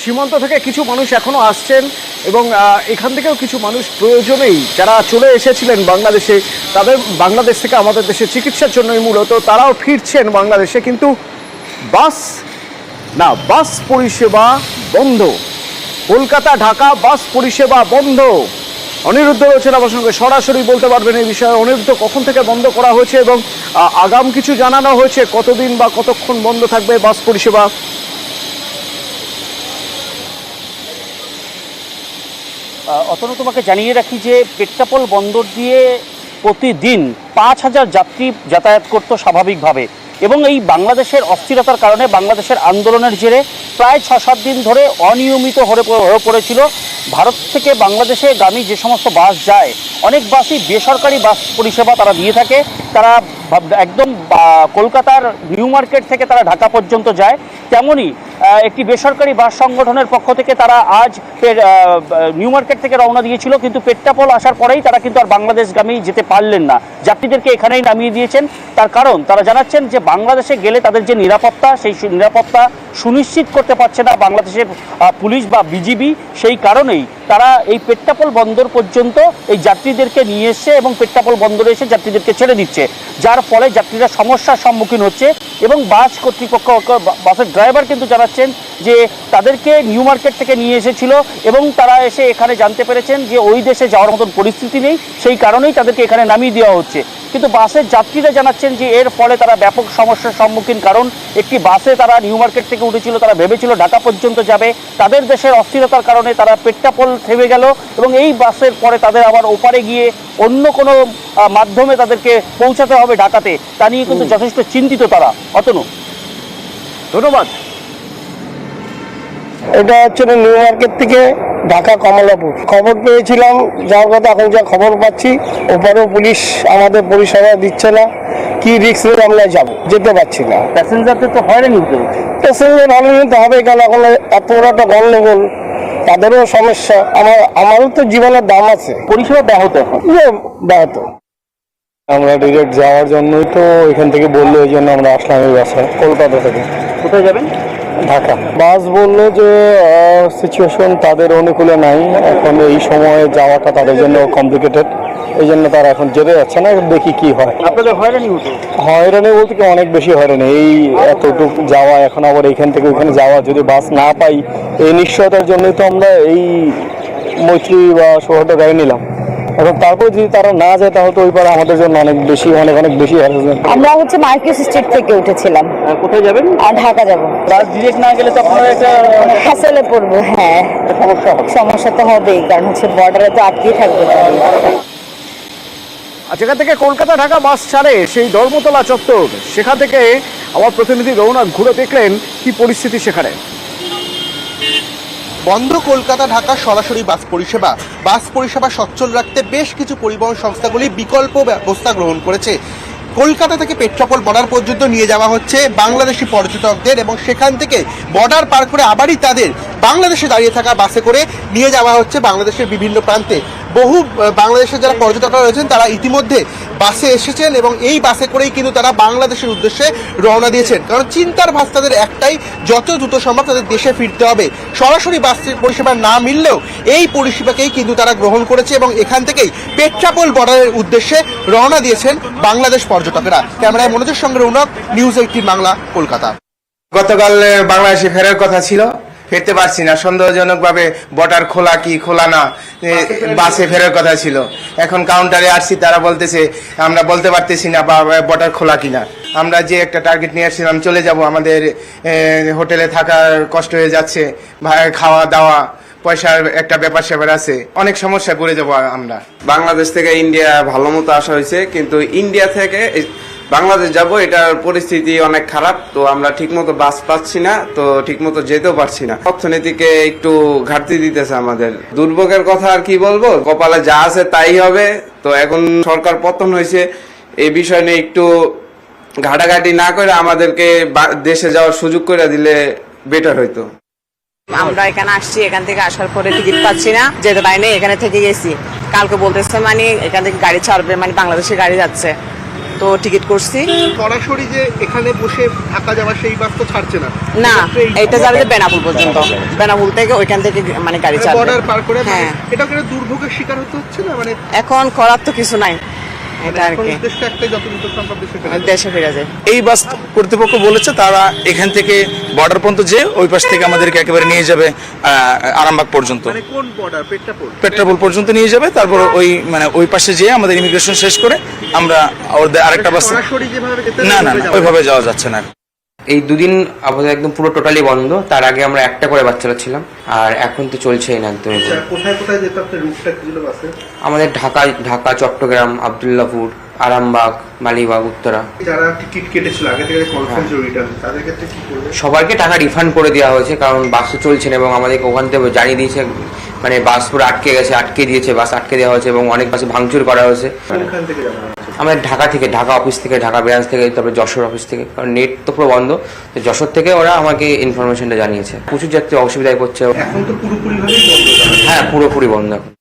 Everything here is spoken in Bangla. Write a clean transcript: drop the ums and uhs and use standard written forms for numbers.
সীমান্ত থেকে কিছু মানুষ এখনো আসছেন এবং এখান থেকেও কিছু মানুষ প্রয়োজনেই যারা চলে এসেছিলেন বাংলাদেশে, তাদের বাংলাদেশ থেকে আমাদের দেশে চিকিৎসার জন্যই মূলত তারাও ফিরছেন বাংলাদেশে, কিন্তু বাস পরিষেবা বন্ধ। কলকাতা ঢাকা বাস পরিষেবা বন্ধ। অনিরুদ্ধ রয়েছেন আমার সঙ্গে, সরাসরি বলতে পারবেন এই বিষয়ে। অনিরুদ্ধ, কখন থেকে বন্ধ করা হয়েছে এবং আগাম কিছু জানানো হয়েছে কতদিন বা কতক্ষণ বন্ধ থাকবে বাস পরিষেবা? অতনু, তোমাকে জানিয়ে রাখি যে পেট্টাপোল বন্দর দিয়ে প্রতিদিন 5,000 যাত্রী যাতায়াত করতো স্বাভাবিকভাবে, এবং এই বাংলাদেশের অস্থিরতার কারণে, বাংলাদেশের আন্দোলনের জেরে প্রায় 6-7 দিন ধরে অনিয়মিত হয়ে পড়েছিল। ভারত থেকে বাংলাদেশে গামী যে সমস্ত বাস যায়, অনেক বাসই বেসরকারি বাস পরিষেবা তারা দিয়ে থাকে। তারা একদম কলকাতার নিউ মার্কেট থেকে তারা ঢাকা পর্যন্ত যায়। তেমনই একটি বেসরকারি বাস সংগঠনের পক্ষ থেকে তারা আজ নিউ মার্কেট থেকে রওনা দিয়েছিল, কিন্তু পেট্টাপোল আসার পরেই তারা কিন্তু আর বাংলাদেশগামী যেতে পারলেন না। যাত্রীদেরকে এখানেই নামিয়ে দিয়েছেন। তার কারণ তারা জানাচ্ছেন যে বাংলাদেশে গেলে তাদের যে নিরাপত্তা, সেই নিরাপত্তা সুনিশ্চিত করতে পারছে না বাংলাদেশের পুলিশ বা বিজিবি। সেই কারণেই তারা এই পেট্টাপোল বন্দর পর্যন্ত এই যাত্রীদেরকে নিয়ে এসছে এবং পেট্টাপোল বন্দরে এসে যাত্রীদেরকে ছেড়ে দিচ্ছে, যার ফলে যাত্রীরা সমস্যার সম্মুখীন হচ্ছে। এবং বাস কর্তৃপক্ষ, বাসের ড্রাইভার কিন্তু জানাচ্ছেন যে তাদেরকে নিউ মার্কেট থেকে নিয়ে এসেছিল এবং তারা এসে এখানে জানতে পেরেছেন যে ওই দেশে যাওয়ার মতন পরিস্থিতি নেই, সেই কারণেই তাদেরকে এখানে নামিয়ে দেওয়া হচ্ছে। কিন্তু বাসের যাত্রীরা জানাচ্ছেন যে এর ফলে তারা ব্যাপক সমস্যার সম্মুখীন, কারণ একটি বাসে তারা নিউ মার্কেট থেকে উঠেছিল, তারা ভেবেছিল ঢাকা পর্যন্ত যাবে। তাদের দেশের অস্থিরতার কারণে তারা পেট্টাপোল থেমে গেল এবং এই বাসের পরে তাদের আবার ওপারে গিয়ে অন্য কোনো মাধ্যমে তাদেরকে পৌঁছাতে হবে ঢাকাতে। তা নিয়ে কিন্তু যথেষ্ট চিন্তিত তারা। অতনু, ধন্যবাদ। এটা হচ্ছে নিউ মার্কেট থেকে ঢাকা কমলাপুর। খবর পেয়েছিলাম যাওয়ার কথা, এখন যা খবর পাচ্ছি ওপারেও পুলিশ আমাদের পরিষেবা দিচ্ছে না। কি রিস্ক নিয়ে আমরা যেতে পারছি না। প্যাসেঞ্জারদের তো হয়রানি হতে হচ্ছে। প্যাসেঞ্জার হয়রানি তো হবে, কারণ এখন এত বড় একটা গন্ডগোল, তাদেরও সমস্যা। আমারও তো জীবনের দাম আছে। পরিষেবা ব্যাহত ব্যাহত। আমরা ডিরেক্ট যাওয়ার জন্যই তো এখান থেকে বললো, এই জন্য আমরা আসলাম এই বাসায়। কলকাতা থেকে কোথায় যাবেন? ঢাকা। বাস বললো যে সিচুয়েশন তাদের অনুকূলে নাই, এখন এই সময়ে যাওয়াটা তাদের জন্য কমপ্লিকেটেড, এই জন্য তারা এখন যেতে যাচ্ছে না। দেখি কি হয়। আপনাদের হয়রানি হতো? হয়রানি বলতে কি অনেক বেশি হয়রানি। এই এতটুকু যাওয়া, এখন আবার এইখান থেকে ওইখানে যাওয়া, যদি বাস না পাই, এই নিশ্চয়তার জন্যই তো আমরা এই মৈত্রী বা সৌহার্দ্য গাড়ি নিলাম। এখন তারপর যদি তারা না যায়, তাহলে তো ওই পারে আমাদের জন্য অনেক বেশি হ্যারাসমেন্ট। আমরা হচ্ছে মার্কেট স্ট্রিট থেকে উঠেছিলাম। কোথায় যাবেন? আর ঢাকা যাবো। বাস ডিরেক্ট না গেলে তো আপনারা একটা হাসেলে পড়বো। হ্যাঁ, সমস্যা তো হবেই, কারণ হচ্ছে বর্ডারে তো আটকেই থাকবে। যেখান থেকে কলকাতা ঢাকা বাস ছাড়ে সেই ধর্মতলা চত্বর, সেখান থেকে আমার প্রতিনিধি রৌনক ঘুরে দেখলেন কি পরিস্থিতি সেখানে। বন্ধ কলকাতা ঢাকা সরাসরি বাস পরিষেবা সচ্ছল রাখতে বেশ কিছু পরিবহন সংস্থাগুলি বিকল্প ব্যবস্থা গ্রহণ করেছে। কলকাতা থেকে পেট্রাপোল বর্ডার পর্যন্ত নিয়ে যাওয়া হচ্ছে বাংলাদেশি পর্যটকদের, এবং সেখান থেকে বর্ডার পার করে আবারই তাদের বাংলাদেশে দাঁড়িয়ে থাকা বাসে করে নিয়ে যাওয়া হচ্ছে বাংলাদেশের বিভিন্ন প্রান্তে। বহু বাংলাদেশের যারা পর্যটকরা রয়েছেন তারা ইতিমধ্যে বাসে এসেছেন এবং এই বাসে করেই কিন্তু তারা বাংলাদেশের উদ্দেশ্যে রওনা দিয়েছেন, কারণ চিন্তার ভাস তাদের একটাই, যত দ্রুত সম্ভব তাদের দেশে ফিরতে হবে। সরাসরি বাস পরিষেবা না মিললেও এই পরিষেবাকেই কিন্তু তারা গ্রহণ করেছে এবং এখান থেকেই পেট্রাপোল বর্ডারের উদ্দেশ্যে রওনা দিয়েছেন বাংলাদেশ পর্যটকেরা। ক্যামেরায় মনোজের সঙ্গে রৌনক, নিউজ 18 বাংলা, কলকাতা। গতকাল বাংলাদেশে ফেরার কথা ছিল, ফিরতে পারছি না। সন্দেহজনকভাবে বর্ডার খোলা কি খোলা না, বাসে ফেরার কথা ছিল। এখন কাউন্টারে আসছি, তারা বলতেছে আমরা বলতে পারতেছি না বা বর্ডার খোলা কিনা। আমরা যে একটা টার্গেট নিয়ে আসছিলাম, চলে যাব, আমাদের হোটেলে থাকার কষ্ট হয়ে যাচ্ছে, খাওয়া দাওয়া পয়সার একটা ব্যাপার স্যাপার আছে, অনেক সমস্যা করে যাবো আমরা। বাংলাদেশ থেকে ইন্ডিয়া ভালো মতো আসা হয়েছে, কিন্তু ইন্ডিয়া থেকে বাংলাদেশ যাব এটার পরিস্থিতি অনেক খারাপ। তো আমরা ঠিকমতো বাস পাচ্ছি না, তো ঠিকমতো যেতেও পারছি না। অর্থনীতিকে একটু ঘাটতি দিতেছে আমাদের। দুর্ভোগের কথা আর কি বলবো, কপালে যা আছে তাই হবে। তো এখন সরকার পতন হয়েছে, এই বিষয় নিয়ে একটু ঘাটাঘাটি না করে আমাদেরকে দেশে যাওয়ার সুযোগ করে দিলে বেটার হইতো। আমরা এখানে আসছি, এখান থেকে আসার পরে টিকিট পাচ্ছি না, যেতে পারিনি, এখানে থেকে গেছি। কালকে বলতেছে মানে এখান থেকে গাড়ি ছাড়বে, মানে বাংলাদেশে গাড়ি যাচ্ছে। তো টিকিট করছি। সরাসরি যে এখানে বসে ঢাকা যাওয়া সেই বাস তো ছাড়ছে না। না, এটা যাবে যে বেনাপুল পর্যন্ত, বেনাপুল থেকে ওইখান থেকে মানে গাড়ি ছাড়বে। বর্ডার পার করে হ্যাঁ। এটা করে দুর্ভোগের শিকার হতে হচ্ছে না, মানে এখন করার তো কিছু নাই, এটা আর এখন কি উদ্দেশ্য একটাই, যত দ্রুত সম্ভব দেশে ফেরা যায়। দেশে ফিরে যায়। এই বাস কর্তৃপক্ষ বলেছে তারা এখান থেকে বর্ডার পর্যন্ত যে ওই পাশ থেকে আমাদেরকে একেবারে নিয়ে যাবে আরামবাগ পর্যন্ত, মানে কোন বর্ডার? পেট্রাপোল পর্যন্ত নিয়ে যাবে। তারপর ওই মানে ওই পাশে যেয়ে আমাদের ইমিগ্রেশন শেষ করে আমরা ওদের আরেকটা বাস। সরাসরি যেভাবে যেতে না না না, ওইভাবে যাওয়া যাচ্ছে না। এই দুদিন আপাতত একদম পুরো টোটালি বন্ধ। তার আগে আমরা একটা করে বাস চালাচ্ছিলাম, আর এখন তো চলছেই না একদমই। কোথায় কোথায় যেতে আপনার রুটটা কি ছিল বাসে? আমাদের ঢাকা, চট্টগ্রাম, আবদুল্লাপুর, আরামবাগ, মালিবাগ, উত্তরা। যারা টিকিট কেটেছিল আগে থেকে কনফার্ম রিটার্ন, তাদের ক্ষেত্রে কি করবে? সবাইকে টাকা রিফান্ড করে দেওয়া হয়েছে, কারণ বাস তো চলছে না এবং আমাদেরকে ওখান থেকে জানিয়ে দিয়েছে মানে বাস পুরো আটকে দিয়েছে, বাস আটকে দেওয়া হয়েছে এবং অনেক বাসে ভাঙচুর করা হয়েছে। কোনখান থেকে যাওয়া হচ্ছে? আমাদের ঢাকা অফিস থেকে, ঢাকা ব্রাঞ্চ থেকে, তারপরে যশোর অফিস থেকে, কারণ নেট তো পুরো বন্ধ। তো যশোর থেকে ওরা আমাকে ইনফরমেশনটা জানিয়েছে। প্রচুর যাত্রী অসুবিধায় পড়ছে। এখন তো পুরোপুরি ভাবে বন্ধ। হ্যাঁ, পুরোপুরি বন্ধ এখন।